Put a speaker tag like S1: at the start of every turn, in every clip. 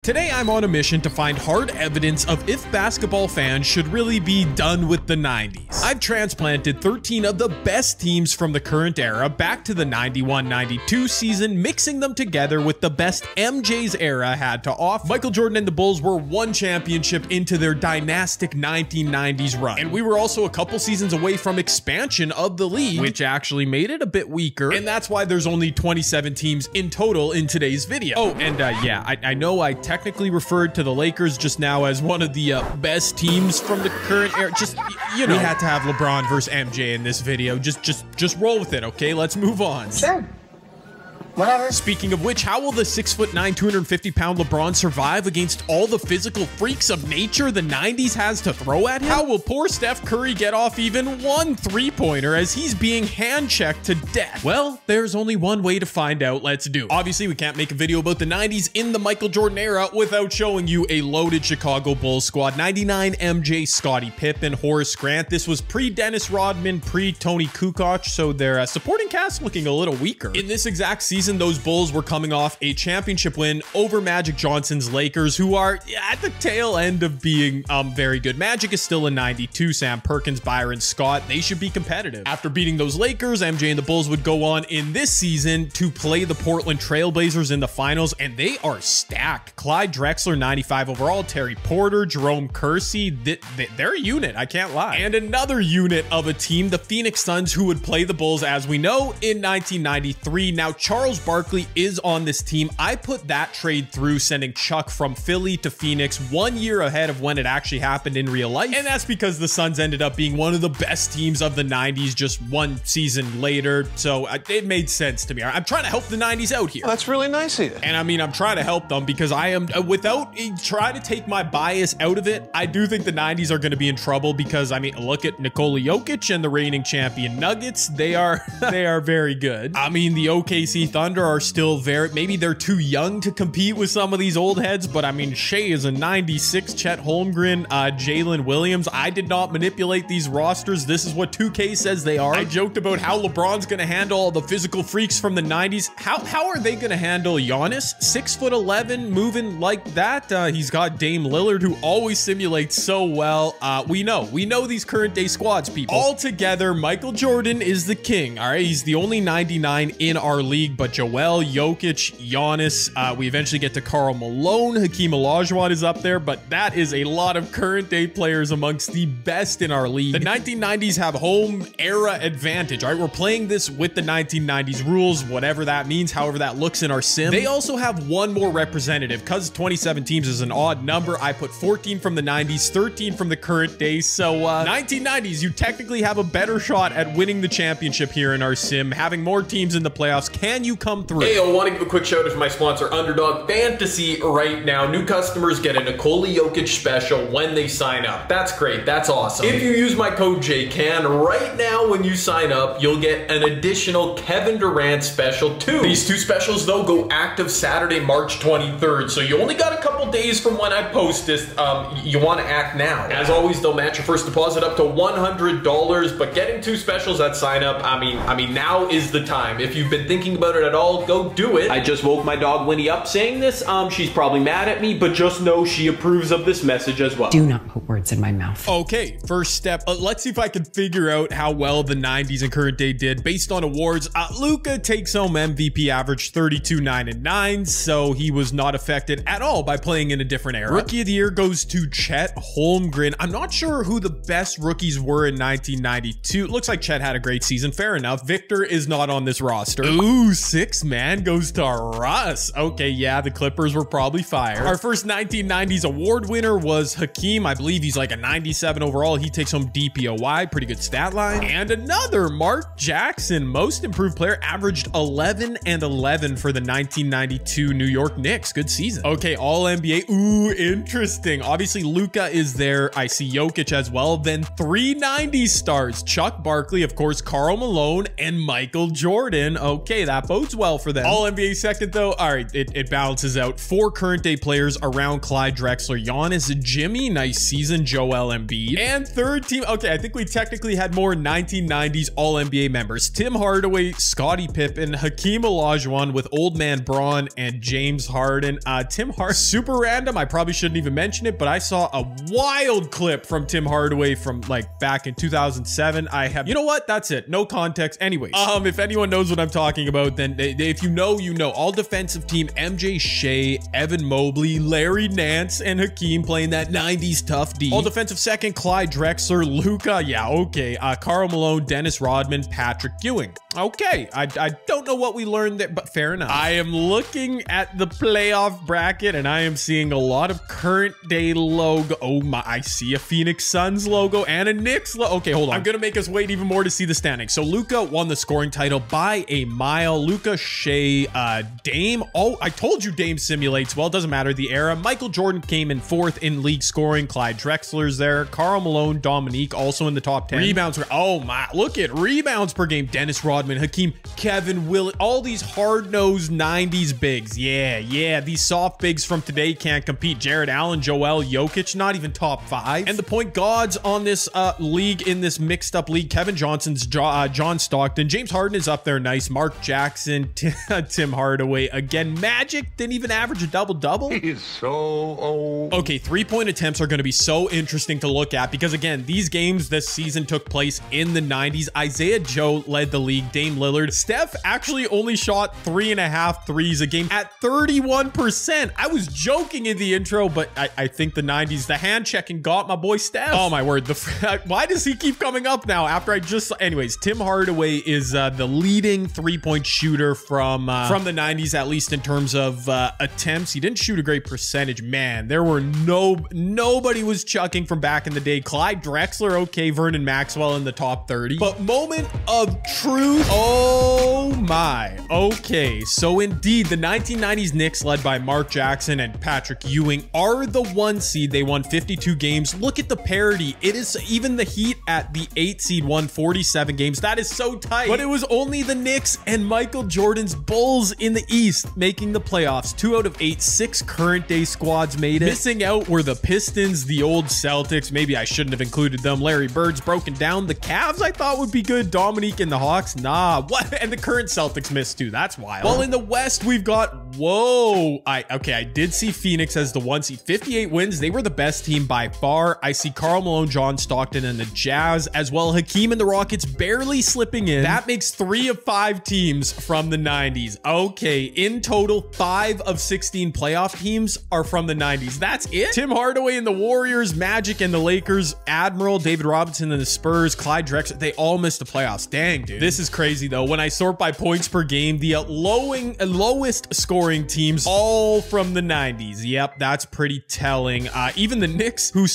S1: Today I'm on a mission to find hard evidence of if basketball fans should really be done with the 90s. I've transplanted 13 of the best teams from the current era back to the 91-92 season, mixing them together with the best MJ's era had to offer. Michael Jordan and the Bulls were one championship into their dynastic 1990s run, and we were also a couple seasons away from expansion of the league, which actually made it a bit weaker, and that's why there's only 27 teams in total in today's video. Oh, and yeah, I know I technically referred to the Lakers just now as one of the best teams from the current era. Just, you know, we had to have LeBron versus MJ in this video. Just roll with it, okay? Let's move on.
S2: Sure. Whatever.
S1: Speaking of which, how will the 6'9", 250-pound LeBron survive against all the physical freaks of nature the 90s has to throw at him? How will poor Steph Curry get off even one three-pointer as he's being hand-checked to death? Well, there's only one way to find out. Let's do it. Obviously, we can't make a video about the 90s in the Michael Jordan era without showing you a loaded Chicago Bulls squad. 99 MJ, Scottie Pippen, Horace Grant. This was pre-Dennis Rodman, pre-Tony Kukoc, so their supporting cast looking a little weaker. In this exact season, those Bulls were coming off a championship win over Magic Johnson's Lakers, who are at the tail end of being very good. Magic is still in 92. Sam Perkins, Byron Scott, they should be competitive. After beating those Lakers, MJ and the Bulls would go on in this season to play the Portland Trailblazers in the finals, and they are stacked. Clyde Drexler, 95 overall, Terry Porter, Jerome Kersey, they're a unit, I can't lie. And another unit of a team, the Phoenix Suns, who would play the Bulls, as we know, in 1993. Now, Charles Barkley is on this team. I put that trade through, sending Chuck from Philly to Phoenix 1 year ahead of when it actually happened in real life. And that's because the Suns ended up being one of the best teams of the 90s just one season later. So it made sense to me. I'm trying to help the 90s out here.
S3: Well, that's really nice of you.
S1: And I mean, I'm trying to help them because I am, without trying to take my bias out of it, I do think the 90s are going to be in trouble because, I mean, look at Nikola Jokic and the reigning champion Nuggets. They are very good. I mean, the OKC Thunder are still maybe they're too young to compete with some of these old heads, but I mean, Shea is a 96, Chet Holmgren, Jalen Williams. I did not manipulate these rosters. This is what 2K says they are. I joked about how LeBron's gonna handle all the physical freaks from the 90s. How are they gonna handle Giannis? 6'11", moving like that. He's got Dame Lillard, who always simulates so well. We know these current day squads, people. Altogether, Michael Jordan is the king. All right, he's the only 99 in our league, but Joel, Jokic, Giannis, we eventually get to Karl Malone. Hakeem Olajuwon is up there, but that is a lot of current day players amongst the best in our league. The 1990s have home era advantage. All right, we're playing this with the 1990s rules, whatever that means, however that looks in our sim. They also have one more representative because 27 teams is an odd number. I put 14 from the 90s, 13 from the current day. So 1990s, you technically have a better shot at winning the championship here in our sim. Having more teams in the playoffs, can you come through? Hey, I want to give a quick shout out to my sponsor, Underdog Fantasy, right now. New customers get a Nikola Jokic special when they sign up. That's great. That's awesome. If you use my code JCAN right now when you sign up, you'll get an additional Kevin Durant special too. These two specials, though, go active Saturday, March 23rd. So you only got a couple days from when I post this. You want to act now. As always, they'll match your first deposit up to $100, but getting two specials at sign up, I mean, now is the time. If you've been thinking about it at all, go do it. I just woke my dog Winnie up saying this. She's probably mad at me, but just know she approves of this message as well.
S4: Do not put words in my mouth.
S1: Okay, first step. Let's see if I can figure out how well the 90s and current day did based on awards. Luka takes home MVP, average 32, 9, and 9, so he was not affected at all by playing in a different era. Rookie of the year goes to Chet Holmgren. I'm not sure who the best rookies were in 1992. Looks like Chet had a great season. Fair enough. Victor is not on this roster. Ooh, sixth man goes to Russ. Okay, yeah, the Clippers were probably fired. Our first 1990s award winner was Hakeem. I believe he's like a 97 overall. He takes home DPOY, pretty good stat line. And another Mark Jackson, most improved player, averaged 11 and 11 for the 1992 New York Knicks. Good season. Okay, all NBA. Ooh, interesting. Obviously, Luka is there. I see Jokic as well. Then three 90s stars, Chuck Barkley, of course, Karl Malone, and Michael Jordan. Okay, that bodes bodes well for them. All NBA second though. All right, it balances out. 4 current day players around Clyde Drexler, Giannis, Jimmy, nice season, Joel Embiid. And third team, okay, I think we technically had more 1990s All NBA members. Tim Hardaway, Scottie Pippen, Hakeem Olajuwon with old man Braun and James Harden. Tim Hardaway, super random. I probably shouldn't even mention it, but I saw a wild clip from Tim Hardaway from like back in 2007. I have, you know what? That's it. No context. Anyways, if anyone knows what I'm talking about, then if you know, you know. All defensive team, MJ Shea, Evan Mobley, Larry Nance, and Hakeem playing that 90s tough D. All defensive second, Clyde Drexler, Luka, yeah, okay. Karl Malone, Dennis Rodman, Patrick Ewing. Okay, I don't know what we learned there, but fair enough. I am looking at the playoff bracket and I am seeing a lot of current day logo. Oh my, I see a Phoenix Suns logo and a Knicks logo. Okay, hold on. I'm gonna make us wait even more to see the standings. So Luka won the scoring title by a mile. Luka, Shea, Dame. Oh, I told you Dame simulates well. Doesn't matter the era. Michael Jordan came in 4th in league scoring. Clyde Drexler's there. Karl Malone, Dominique also in the top 10. Rebounds. Oh my, look at rebounds per game. Dennis Rodman, Hakeem, Kevin Willett, all these hard-nosed 90s bigs. Yeah, these soft bigs from today can't compete. Jared Allen, Joel Jokic, not even top 5. And the point guards on this league, in this mixed up league, Kevin Johnson's John Stockton, James Harden is up there nice, Mark Jackson, Tim Hardaway again. Magic didn't even average a double-double.
S3: He is so old.
S1: Okay, 3-point attempts are going to be so interesting to look at because again, these games this season took place in the 90s. Isaiah Joe led the league. Dame Lillard. Steph actually only shot 3.5 threes a game at 31%. I was joking in the intro, but I think the 90s, the hand checking got my boy Steph. Oh my word. Why does he keep coming up now after I just, anyways, Tim Hardaway is the leading 3-point shooter from the 90s, at least in terms of attempts. He didn't shoot a great percentage. Man, there were nobody was chucking from back in the day. Clyde Drexler, okay, Vernon Maxwell in the top 30. But moment of truth. Oh my. Okay, so indeed, the 1990s Knicks led by Mark Jackson and Patrick Ewing are the 1 seed. They won 52 games. Look at the parity. It is even the Heat at the 8 seed won 47 games. That is so tight. But it was only the Knicks and Michael Jordan's Bulls in the East making the playoffs. 2 out of 8, 6 current day squads made it. Missing out were the Pistons, the old Celtics. Maybe I shouldn't have included them. Larry Bird's broken down. The Cavs I thought would be good. Dominique and the Hawks, nah. What? And the current Celtics missed too. That's wild. Well, in the West, we've got, whoa. I did see Phoenix as the 1 seed. 58 wins. They were the best team by far. I see Karl Malone, John Stockton, and the Jazz, as well Hakeem and the Rockets barely slipping in. That makes 3 of 5 teams from the 90s. Okay, in total, 5 of 16 playoff teams are from the 90s. That's it? Tim Hardaway and the Warriors, Magic and the Lakers, Admiral, David Robinson and the Spurs, Clyde Drexler, they all missed the playoffs. Dang, dude. This is crazy, though. When I sort by points per game, the lowest scoring teams, all from the 90s. Yep, that's pretty telling. Even the Knicks, who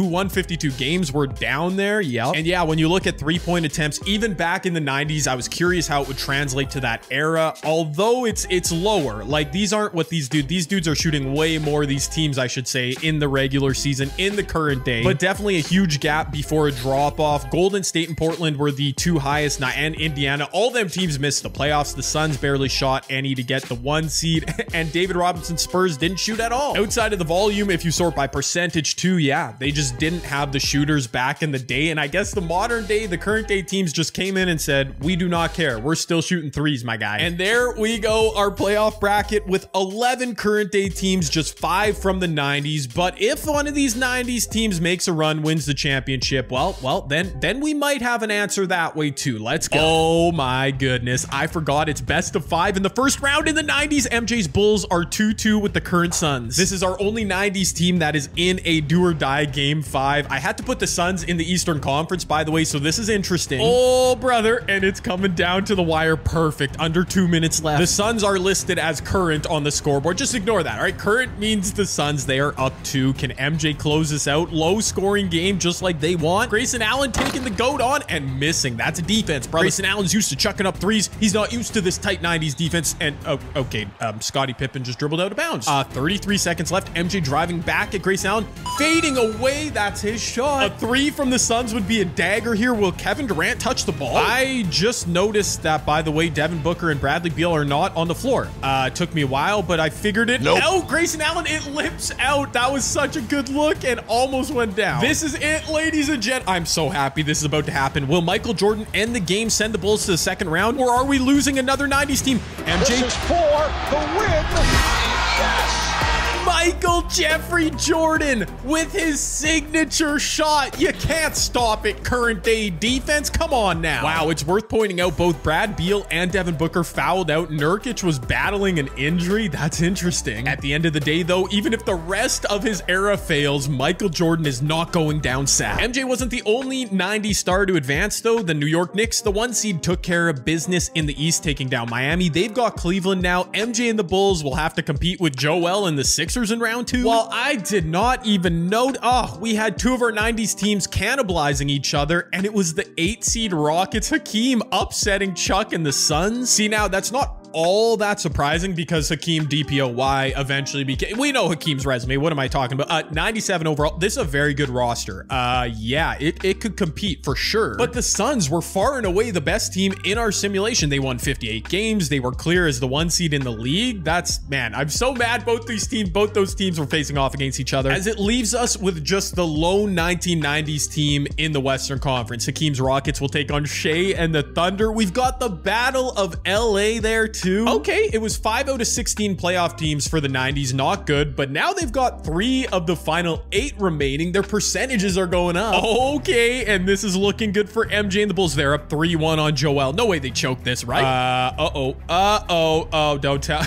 S1: won 52 games, were down there. Yep. And yeah, when you look at 3-point attempts, even back in the 90s, I was curious how it would translate to that era. Although it's lower. Like, these aren't what these dudes are shooting way more, these teams, I should say, in the regular season, in the current day. But definitely a huge gap before a drop-off. Golden State and Portland were the 2 highest, and Indiana. All them teams missed the playoffs. The Suns barely shot any to get the 1 seed, and David Robinson Spurs didn't shoot at all. Outside of the volume, if you sort by percentage too, yeah, they just didn't have the shooters back in the day. And I guess the modern day, the current day teams just came in and said, we do not care. We're still shooting threes, my guy. And there we go, our playoff bracket with 11 current day teams, just 5 from the 90s. But if one of these 90s teams makes a run, wins the championship, well, then we might have an answer that way too. Let's go. Oh my goodness, I forgot it's best of 5 in the first round in the 90s. MJ's Bulls are 2-2 with the current Suns. This is our only 90s team that is in a do or die game 5. I had to put the Suns in the Eastern Conference, by the way, so this is interesting. Oh, brother, and it's coming down to the wire. Perfect. Under 2 minutes left. The Suns are listed as current on the scoreboard. Just ignore that, all right? Current means the Suns. They are up 2. Can MJ close this out? Low scoring game, just like they want. Grayson Allen taking the goat on and missing. That's a defense, brother. Grayson Allen's used to chucking up threes. He's not used to this tight 90s defense. And okay, Scottie Pippen just dribbled out of bounds. 33 seconds left. MJ driving back at Grayson Allen, fading away. That's his shot. A 3 from the Suns would be a dagger here. Will Kevin Durant touch the ball? I just noticed that, by the way, Devin Devin Booker and Bradley Beal are not on the floor. Took me a while, but I figured it out. Grayson Allen, it lips out. That was such a good look and almost went down. This is it, ladies and gents. I'm so happy this is about to happen. Will Michael Jordan end the game, send the Bulls to the second round, or are we losing another 90s team? MJ.
S3: This is for the win. Yes!
S1: Michael Jeffrey Jordan with his signature shot. You can't stop it, current day defense. Come on now. Wow, it's worth pointing out both Brad Beal and Devin Booker fouled out. Nurkic was battling an injury. That's interesting. At the end of the day, though, even if the rest of his era fails, Michael Jordan is not going down sad. MJ wasn't the only 90s star to advance, though. The New York Knicks, the 1 seed, took care of business in the East, taking down Miami. They've got Cleveland now. MJ and the Bulls will have to compete with Joel and the Sixers in round 2. Well, I did not even note, we had 2 of our 90s teams cannibalizing each other, and it was the 8 seed Rockets Hakeem upsetting Chuck and the Suns. See, now that's not all that surprising because Hakeem DPOY eventually became, we know Hakeem's resume. What am I talking about? 97 overall. This is a very good roster. Yeah, it could compete for sure. But the Suns were far and away the best team in our simulation. They won 58 games. They were clear as the 1 seed in the league. Man, I'm so mad both those teams were facing off against each other, as it leaves us with just the lone 1990s team in the Western Conference. Hakeem's Rockets will take on Shea and the Thunder. We've got the Battle of LA there too. Okay, it was 5 out of 16 playoff teams for the 90s. Not good, but now they've got 3 of the final 8 remaining. Their percentages are going up. Okay, and this is looking good for MJ and the Bulls. They're up 3-1 on Joel. No way they choked this, right? Don't tell.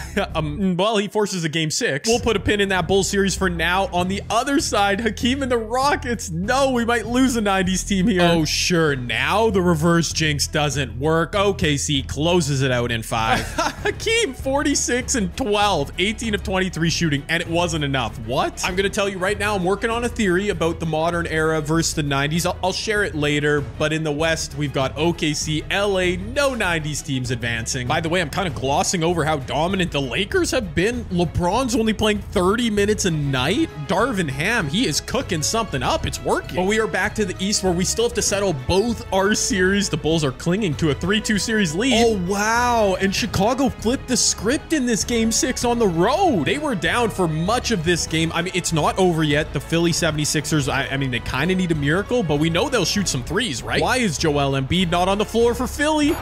S1: Well, he forces a game 6. We'll put a pin in that Bulls series for now. On the other side, Hakeem and the Rockets. No, we might lose a 90s team here. Oh, sure. Now the reverse jinx doesn't work. OKC closes it out in 5. Hakeem, 46 and 12, 18 of 23 shooting, and it wasn't enough. What? I'm gonna tell you right now, I'm working on a theory about the modern era versus the 90s. I'll share it later, but in the West, we've got OKC, LA, no 90s teams advancing. By the way, I'm kind of glossing over how dominant the Lakers have been. LeBron's only playing 30 minutes a night. Darvin Ham, he is cooking something up. It's working. But we are back to the East, where we still have to settle both our series. The Bulls are clinging to a 3-2 series lead. Oh, wow. And Chicago flipped the script in this game 6 on the road. They were down for much of this game. I mean, it's not over yet. The Philly 76ers, I mean, they kind of need a miracle, but we know they'll shoot some threes, right? Why is Joel Embiid not on the floor for Philly?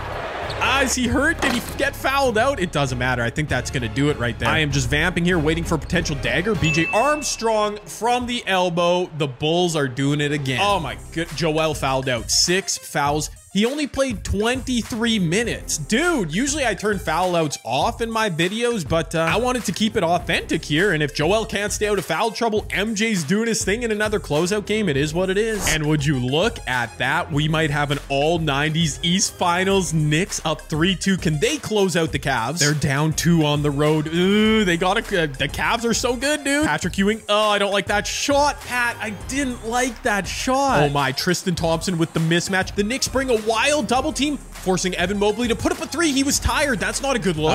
S1: Is he hurt? Did he get fouled out? It doesn't matter. I think that's going to do it right there. I am just vamping here, waiting for a potential dagger. BJ Armstrong from the elbow. The Bulls are doing it again. Oh my good. Joel fouled out. 6 fouls. He only played 23 minutes. Dude, usually I turn foul outs off in my videos, but I wanted to keep it authentic here. And if Joel can't stay out of foul trouble, MJ's doing his thing in another closeout game. It is what it is. And would you look at that? We might have an all 90s East Finals. Knicks up 3-2. Can they close out the Cavs? They're down 2 on the road. Ooh, they got it. The Cavs are so good, dude. Patrick Ewing. Oh, I don't like that shot, Pat. I didn't like that shot. Oh my, Tristan Thompson with the mismatch. The Knicks bring a wild double team, forcing Evan Mobley to put up a 3. He was tired. That's not a good look.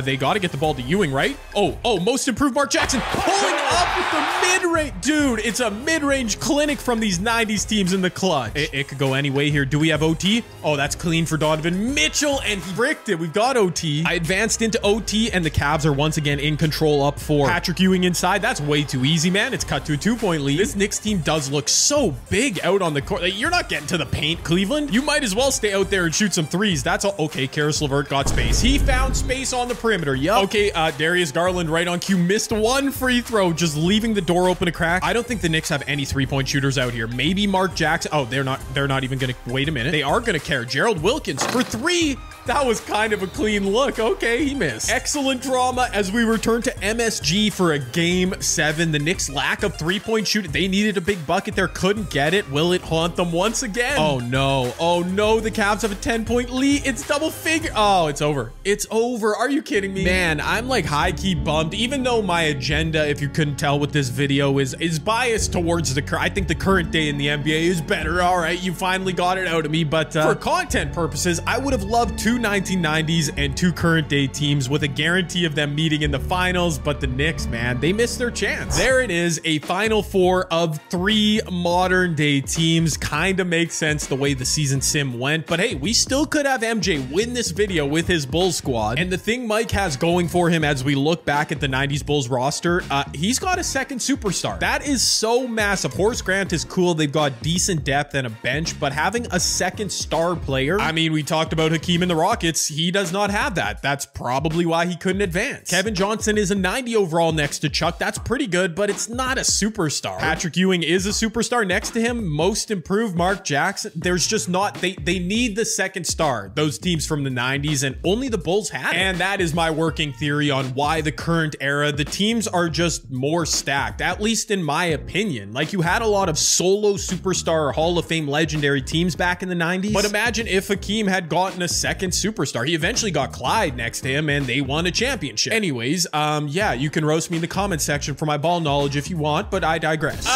S1: They got to get the ball to Ewing, right? Oh, most improved Mark Jackson pulling up with the mid-range. Dude, it's a mid-range clinic from these 90s teams in the clutch. It could go any way here. Do we have OT? Oh, that's clean for Donovan Mitchell, and he bricked it. We've got OT. I advanced into OT, and the Cavs are once again in control up 4. Patrick Ewing inside. That's way too easy, man. It's cut to a 2-point lead. This Knicks team does look so big out on the court. Like, you're not getting to the paint, Cleveland. You might as well stay out there and shoot some threes. That's all. Okay, Karis LeVert got space. He found space on the perimeter. Yup. Okay, Darius Garland right on cue. Missed 1 free throw, just leaving the door open a crack. I don't think the Knicks have any 3-point shooters out here. Maybe Mark Jackson. Oh, they're not even gonna wait a minute. They are gonna care. Gerald Wilkins for 3. That was kind of a clean look. Okay, he missed. Excellent drama as we return to MSG for a game 7. The Knicks' lack of 3-point shooting. They needed a big bucket there. Couldn't get it. Will it haunt them once again? Oh no. Oh no. The Cavs have a 10-point lead. It's double figure. Oh, it's over. It's over. Are you kidding me? Man, I'm like high-key bummed, even though my agenda, if you couldn't tell with this video, is biased towards I think the current day in the NBA is better. All right, you finally got it out of me, but for content purposes, I would have loved 2 two 1990s and two current day teams with a guarantee of them meeting in the finals, but the Knicks, man, they missed their chance. There it is, a final four of three modern day teams. Kind of makes sense the way the season sim went, but hey, we still could have MJ win this video with his Bulls squad. And the thing Mike has going for him as we look back at the 90s Bulls roster, he's got a second superstar. That is so massive. Horace Grant is cool. They've got decent depth and a bench, but having a second star player, I mean, we talked about Hakeem in the Rockets. He does not have that. That's probably why he couldn't advance. Kevin Johnson is a 90 overall next to Chuck. That's pretty good, but it's not a superstar. Patrick Ewing is a superstar next to him. Most improved Mark Jackson. There's just not, they need the second star, those teams from the 90s, and only the Bulls had it. And that is my working theory on why the current era, the teams are just more stacked, at least in my opinion. Like, you had a lot of solo superstar Hall of Fame legendary teams back in the 90s, but imagine if Hakeem had gotten a second superstar. He eventually got Clyde next to him and they won a championship. Anyways, yeah, you can roast me in the comment section for my ball knowledge if you want, but I digress.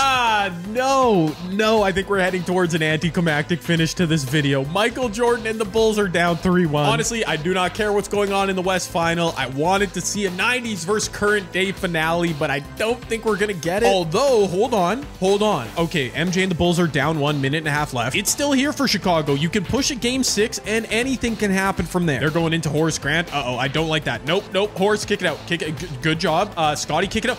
S1: No, I think we're heading towards an anticlimactic finish to this video. Michael Jordan and the Bulls are down 3-1. Honestly, I do not care what's going on in the West Final. I wanted to see a 90s versus current day finale, but I don't think we're gonna get it. Although, hold on. Okay, MJ and the Bulls are down 1 minute and a half left. It's still here for Chicago. You can push a game 6 and anything can happen from there. They're going into Horace Grant. Uh-oh, I don't like that. Nope. Horace, kick it out. Kick it. Good job. Scotty, kick it out.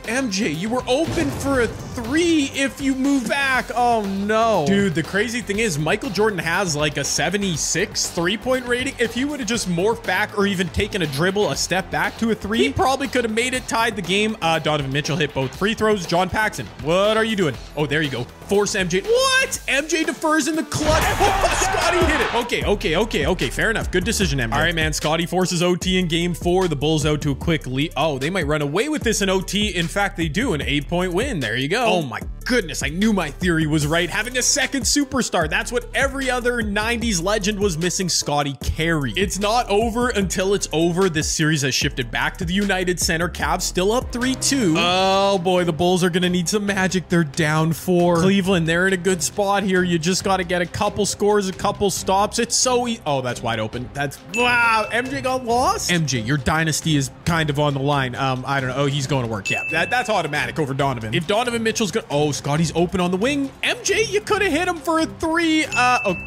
S1: MJ, you were open for a 3 if you move back. Oh no. Dude, the crazy thing is Michael Jordan has like a 76 3-point rating. If he would have just morphed back or even taken a dribble, a step back to a 3, he probably could have made it, tied the game. Donovan Mitchell hit both free throws. John Paxson, what are you doing? Oh, there you go. Force MJ. What? MJ defers in the clutch. Oh, Scotty hit it. Okay. Fair enough. Good decision, MJ. All right, man. Scotty forces OT in game 4. The Bulls out to a quick lead. Oh, they might run away with this in OT. In fact, they do, an 8-point win. There you go. Oh my goodness, I knew my theory was right. Having a second superstar, that's what every other 90s legend was missing. Scotty Carey. It's not over until it's over. This series has shifted back to the United Center. Cavs still up 3-2. Oh boy, the Bulls are gonna need some magic. They're down 4. Cleveland, they're in a good spot here. You just got to get a couple scores, a couple stops. It's so easy. Oh, that's wide open. That's, wow, MJ got lost. MJ, your dynasty is kind of on the line. I don't know. Oh, he's going to work. Yeah, that's automatic over Donovan. If Donovan Mitchell's good, oh, Scotty's open on the wing. MJ, you could have hit him for a 3.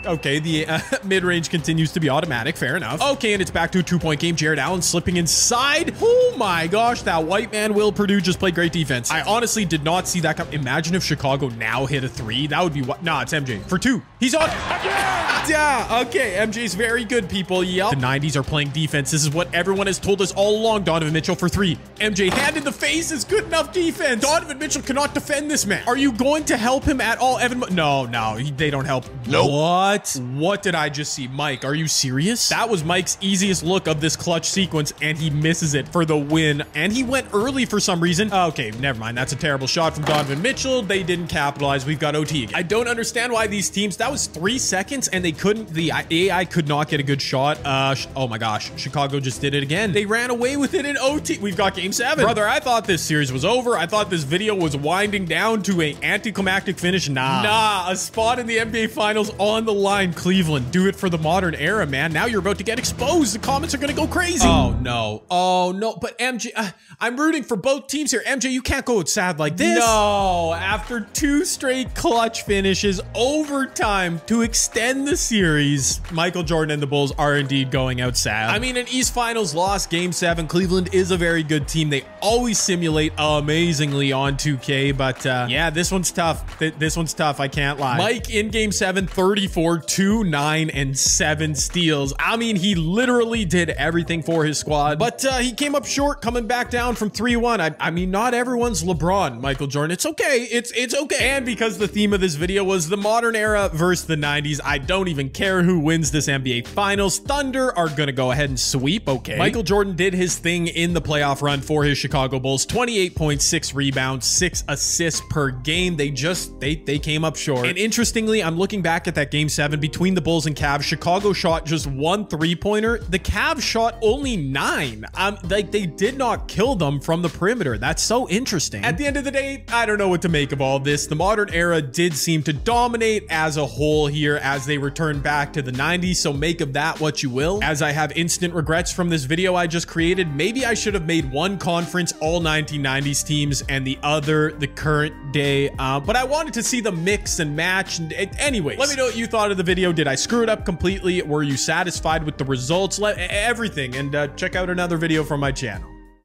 S1: Okay, the mid-range continues to be automatic. Fair enough. Okay, and it's back to a 2-point game. Jared Allen slipping inside. Oh my gosh, that white man Will Purdue just played great defense. I honestly did not see that come. Imagine if Chicago now hit a 3. That would be what? Nah, it's MJ for 2. He's on. Yeah, okay, MJ's very good, people. Yep. The 90s are playing defense. This is what everyone has told us all along. Donovan Mitchell for 3. MJ, hand in the face is good enough defense. Donovan Mitchell cannot defend this man. Are you going to help him at all, Evan? No, they don't help. No. What did I just see? Mike, are you serious? That was Mike's easiest look of this clutch sequence, and he misses it for the win. And he went early for some reason. Okay, never mind. That's a terrible shot from Donovan Mitchell. They didn't capitalize. We've got OT again. I don't understand why these teams, that was 3 seconds, and they couldn't, the AI could not get a good shot. Oh my gosh, Chicago just did it again. They ran away with it in OT. We've got game 7. Brother, I thought this series was over. I thought this video was winding down to a anticlimactic finish. Nah, a spot in the NBA Finals on the line. Cleveland, do it for the modern era, man. Now you're about to get exposed. The comments are gonna go crazy. Oh no, but MJ, I'm rooting for both teams here. MJ, you can't go sad like this. No, after 2 straight clutch finishes, overtime to extend the series, Michael Jordan and the Bulls are indeed going out sad. I mean, an East Finals loss, game 7. Cleveland is a very good team. They always simulate amazingly on 2K, but yeah, this one's tough. This one's tough. I can't lie. Mike in game 7, 34, 2, 9, and 7 steals. I mean, he literally did everything for his squad, but he came up short coming back down from 3-1. I mean, not everyone's LeBron, Michael Jordan. It's okay. It's okay. And because the theme of this video was the modern era versus the 90s, I don't even care who wins this NBA Finals. Thunder are gonna go ahead and sweep. Okay. Michael Jordan did his thing in the playoff run for his Chicago Bulls. 28 8.6 rebounds, 6 assists per game. They came up short. And interestingly, I'm looking back at that game 7 between the Bulls and Cavs. Chicago shot just 1 3-pointer. The Cavs shot only 9. Like, they did not kill them from the perimeter. That's so interesting. At the end of the day, I don't know what to make of all this. The modern era did seem to dominate as a whole here as they return back to the 90s, so make of that what you will. As I have instant regrets from this video I just created, maybe I should have made one conference all 1990s teams and the other the current day, but I wanted to see the mix and match. And anyways, let me know what you thought of the video. Did I screw it up completely? Were you satisfied with the results? Everything, and check out another video from my channel.